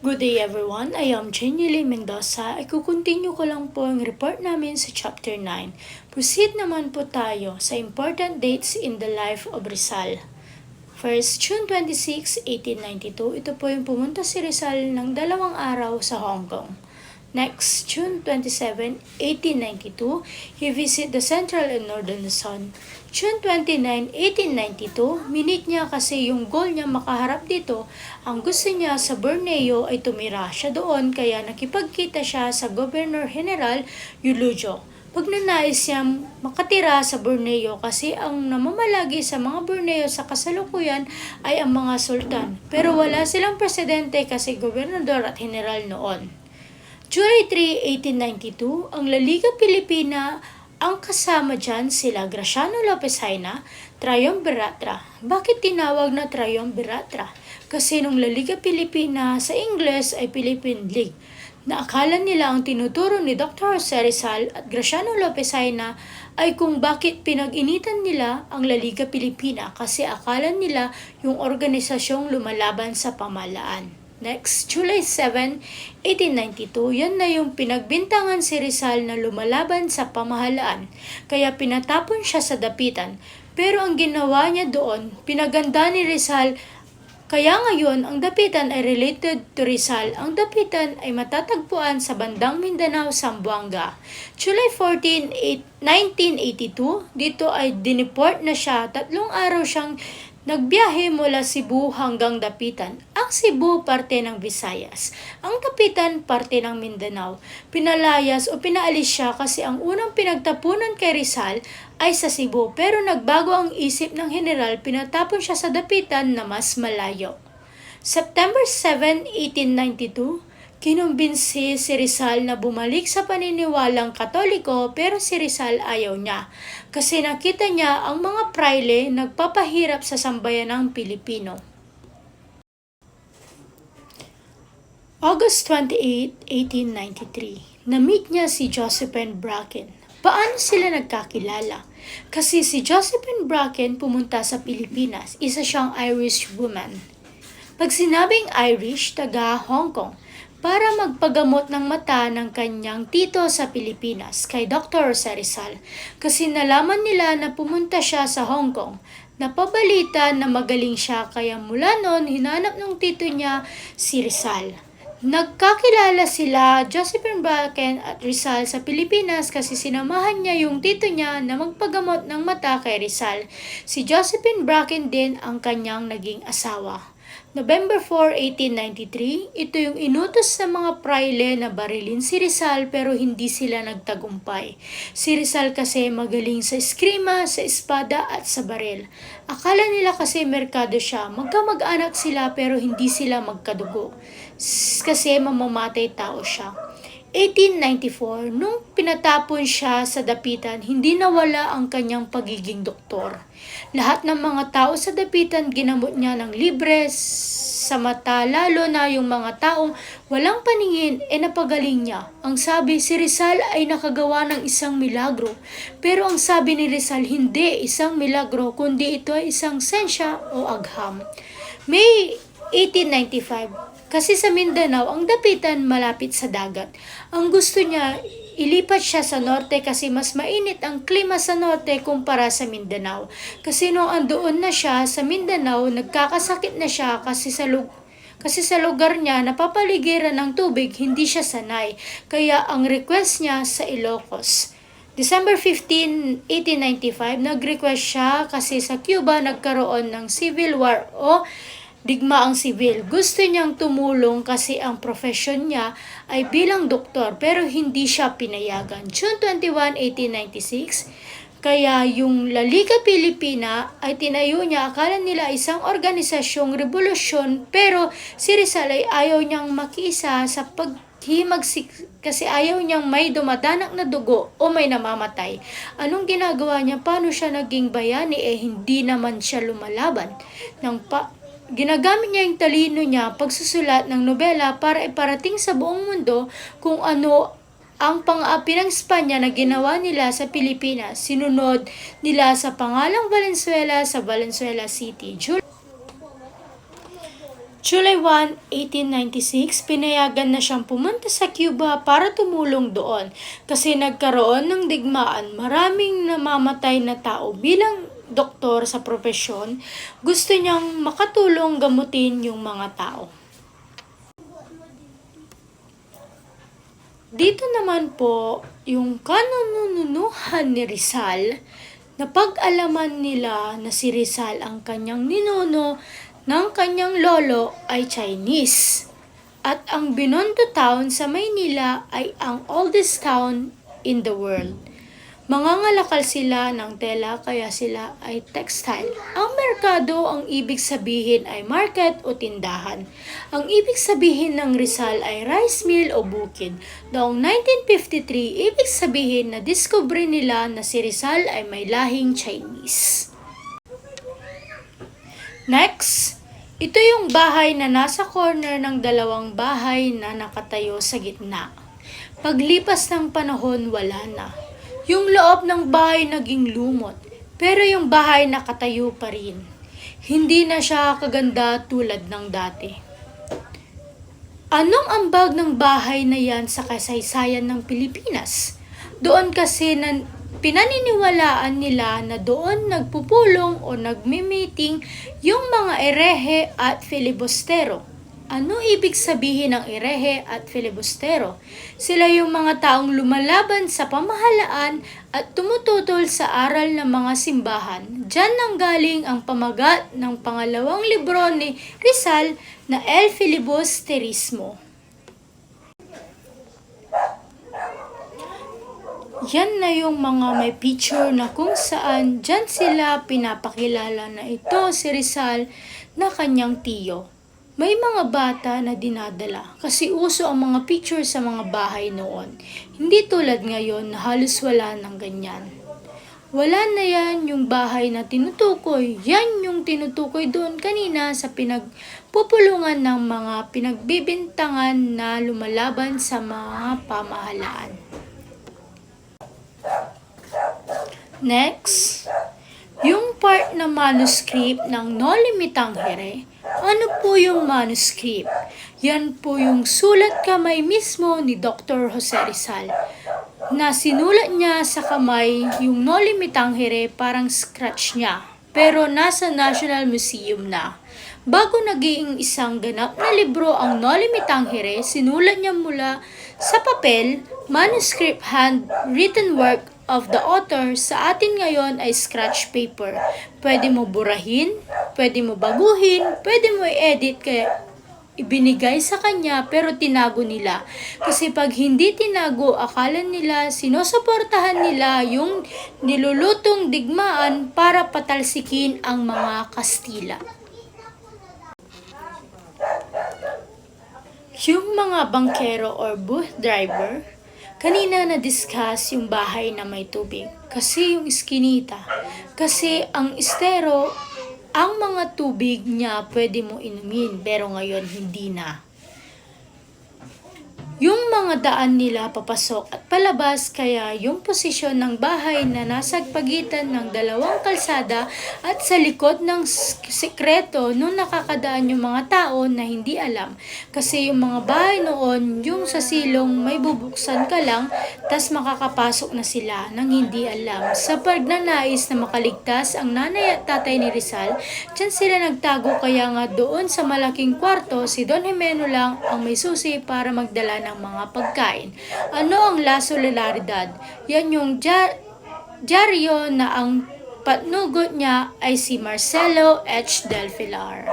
Good day everyone, I am Jenny Lee Mendoza. Ay kukontinue ko lang po ang report namin sa Chapter 9. Proceed naman po tayo sa important dates in the life of Rizal. First, June 26, 1892, ito po yung pumunta si Rizal ng 2 araw sa Hong Kong. Next, June 27, 1892, he visited the Central and Northern Luzon. June 29, 1892, minit niya kasi yung goal niya makaharap dito. Ang gusto niya sa Borneo ay tumira siya doon kaya nakipagkita siya sa Governor General Eulogio. Pagnanais niya makatira sa Borneo kasi ang namamalagi sa mga Borneo sa kasalukuyan ay ang mga sultan. Pero wala silang presidente kasi gobernador at general noon. July 3, 1892, ang La Liga Pilipina, ang kasama dyan sila Graciano Lopez Haina, Triumviratra. Bakit tinawag na Triumviratra? Kasi nung La Liga Pilipina sa Ingles ay Philippine League. Naakala nila ang tinuturo ni Dr. Jose Rizal at Graciano Lopez Haina ay kung bakit pinag-initan nila ang La Liga Pilipina kasi akala nila yung organisasyong lumalaban sa pamahalaan. Next, July 7, 1892, yan na yung pinagbintangan si Rizal na lumalaban sa pamahalaan, kaya pinatapon siya sa dapitan. Pero ang ginawa niya doon, pinaganda ni Rizal, kaya ngayon ang dapitan ay related to Rizal. Ang dapitan ay matatagpuan sa bandang Mindanao, Zamboanga. July 14, 1982, dito ay dineport na siya. 3 araw siyang nagbiyahe mula Cebu hanggang Dapitan. Ang Cebu parte ng Visayas. Ang Dapitan parte ng Mindanao. Pinalayas o pinaalis siya kasi ang unang pinagtapunan kay Rizal ay sa Cebu pero nagbago ang isip ng general, pinatapon siya sa Dapitan na mas malayo. September 7, 1892, kinumbinsi si Rizal na bumalik sa paniniwalang Katoliko pero si Rizal ayaw niya kasi nakita niya ang mga praile nagpapahirap sa sambayanang Pilipino. August 28, 1893, na-meet niya si Josephine Bracken. Paano sila nagkakilala? Kasi si Josephine Bracken pumunta sa Pilipinas, isa siyang Irish woman. Pag sinabing Irish, taga Hong Kong, para magpagamot ng mata ng kanyang tito sa Pilipinas kay Dr. Jose Rizal kasi nalaman nila na pumunta siya sa Hong Kong. Napabalita na magaling siya kaya mula noon hinanap ng tito niya si Rizal. Nagkakilala sila Josephine Bracken at Rizal sa Pilipinas kasi sinamahan niya yung tito niya na magpagamot ng mata kay Rizal. Si Josephine Bracken din ang kanyang naging asawa. November 4, 1893, ito yung inutos sa mga praile na barilin si Rizal pero hindi sila nagtagumpay. Si Rizal kasi magaling sa eskrima, sa espada at sa baril. Akala nila kasi merkado siya, magkamag-anak sila pero hindi sila magkadugo kasi mamamatay tao siya. 1894, nung pinatapon siya sa dapitan, hindi nawala ang kanyang pagiging doktor. Lahat ng mga tao sa dapitan ginamot niya ng libre sa mata, lalo na yung mga taong walang paningin napagaling niya. Ang sabi, si Rizal ay nakagawa ng isang milagro. Pero ang sabi ni Rizal, hindi isang milagro, kundi ito ay isang sensya o agham. May 1895, kasi sa Mindanao, ang dapitan malapit sa dagat. Ang gusto niya, ilipat siya sa norte kasi mas mainit ang klima sa norte kumpara sa Mindanao. Kasi nung andoon na siya sa Mindanao, nagkakasakit na siya kasi sa lugar niya napapaligiran ng tubig, hindi siya sanay. Kaya ang request niya sa Ilocos. December 15, 1895, nag-request siya kasi sa Cuba nagkaroon ng civil war o digmaang sibil. Gusto niyang tumulong kasi ang profesyon niya ay bilang doktor pero hindi siya pinayagan. June 21, 1896, kaya yung La Liga Pilipina ay tinayo niya. Akala nila isang organisasyong revolusyon pero si Rizal ay ayaw niyang makiisa sa paghimagsik kasi ayaw niyang may dumadanak na dugo o may namamatay. Anong ginagawa niya? Paano siya naging bayani? Hindi naman siya lumalaban. Ginagamit niya yung talino niya pagsusulat ng nobela para iparating sa buong mundo kung ano ang pang-aapi ng Espanya na ginawa nila sa Pilipinas. Sinunod nila sa pangalang Valenzuela sa Valenzuela City. July 1, 1896, pinayagan na siyang pumunta sa Cuba para tumulong doon kasi nagkaroon ng digmaan, maraming namamatay na tao. Bilang doktor sa propesyon, gusto niyang makatulong gamutin yung mga tao. Dito naman po, yung kanununuhan ni Rizal, napag-alaman nila na si Rizal ang kanyang ninuno ng kanyang lolo ay Chinese. At ang Binondo Town sa Maynila ay ang oldest town in the world. Mangangalakal sila ng tela kaya sila ay textile. Ang merkado ang ibig sabihin ay market o tindahan. Ang ibig sabihin ng Rizal ay rice mill o bukid. Noong 1953, ibig sabihin na discovery nila na si Rizal ay may lahing Chinese. Next, ito yung bahay na nasa corner ng dalawang bahay na nakatayo sa gitna. Paglipas ng panahon, wala na. Yung loob ng bahay naging lumot, pero yung bahay nakatayo pa rin. Hindi na siya kaganda tulad ng dati. Anong ambag ng bahay na yan sa kasaysayan ng Pilipinas? Doon kasi pinaniniwalaan nila na doon nagpupulong o nagmi-meeting yung mga erehe at filibustero. Ano ibig sabihin ng erehe at filibustero? Sila yung mga taong lumalaban sa pamahalaan at tumututol sa aral ng mga simbahan. Diyan nanggaling ang pamagat ng pangalawang libro ni Rizal na El Filibusterismo. Yan na yung mga may picture na kung saan dyan sila pinapakilala na ito si Rizal na kanyang tiyo. May mga bata na dinadala kasi uso ang mga picture sa mga bahay noon. Hindi tulad ngayon na halos wala ng ganyan. Wala na yan yung bahay na tinutukoy. Yan yung tinutukoy doon kanina sa pinagpupulungan ng mga pinagbibintangan na lumalaban sa mga pamahalaan. Next, yung part na manuscript ng Noli Me Tangere. Ano po yung manuscript? Yan po yung sulat kamay mismo ni Dr. Jose Rizal na sinulat niya sa kamay yung Noli Me Tangere, parang scratch niya. Pero nasa National Museum na. Bago naging isang ganap na libro ang Noli Me Tangere, sinulat niya mula sa papel, manuscript, handwritten work of the author. Sa atin ngayon ay scratch paper. Pwede mo burahin, pwede mo baguhin, pwede mo i-edit, kaya ibinigay sa kanya pero tinago nila. Kasi pag hindi tinago, akala nila sinusuportahan nila yung nilulutong digmaan para patalsikin ang mga Kastila. Yung mga bangkero or booth driver, kanina na-discuss yung bahay na may tubig. Kasi yung iskinita. Kasi ang estero, ang mga tubig niya pwede mo inumin. Pero ngayon hindi na. Yung mga daan nila papasok at palabas, kaya yung posisyon ng bahay na nasa pagitan ng dalawang kalsada at sa likod ng sekreto nung nakakadaan yung mga tao na hindi alam. Kasi yung mga bahay noon, yung sa silong may bubuksan ka lang, tas makakapasok na sila nang hindi alam. Sa pagnanais na makaligtas ang nanay at tatay ni Rizal, dyan sila nagtago, kaya nga doon sa malaking kwarto, si Don Jimeno lang ang may susi para magdala ng mga pagkain. Ano ang La Solidaridad? Yan yung dyaryo na ang patnugot niya ay si Marcelo H. Del Pilar.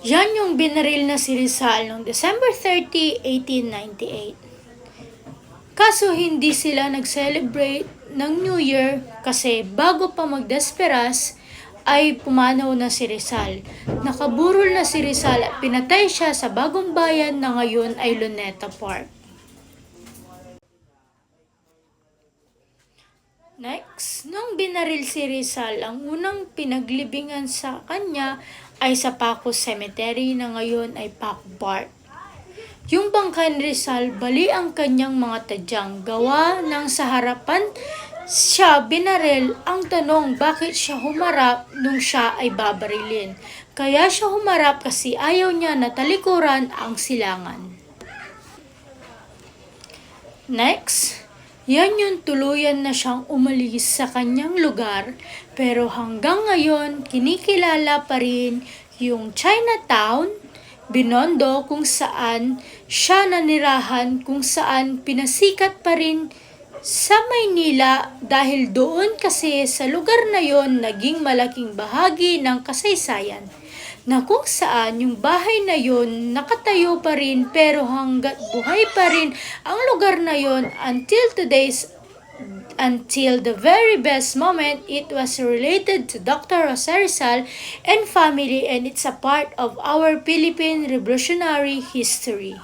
Yan yung binaril na si Rizal noong December 30, 1898. Kaso hindi sila nag-celebrate ng New Year kasi bago pa magdesperas ay pumanaw na si Rizal. Nakaburol na si Rizal at pinatay siya sa Bagong Bayan na ngayon ay Luneta Park. Next, nung binaril si Rizal, ang unang pinaglibingan sa kanya ay sa Paco Cemetery na ngayon ay Paco Park. Yung bangkay ni Rizal, bali ang kanyang mga tadyang gawa ng sa harapan siya binaril. Ang tanong, bakit siya humarap nung siya ay babarilin? Kaya siya humarap kasi ayaw niya na talikuran ang silangan. Next, yan yung tuluyan na siyang umalis sa kanyang lugar, pero hanggang ngayon kinikilala pa rin yung Chinatown, Binondo, kung saan siya nanirahan, kung saan pinasikat pa rin sa Maynila dahil doon kasi sa lugar na yon naging malaking bahagi ng kasaysayan na kung saan yung bahay na yon nakatayo pa rin, pero hanggat buhay pa rin ang lugar na yon until the very best moment. It was related to Dr. Rosa Rizal and family, and it's a part of our Philippine revolutionary history.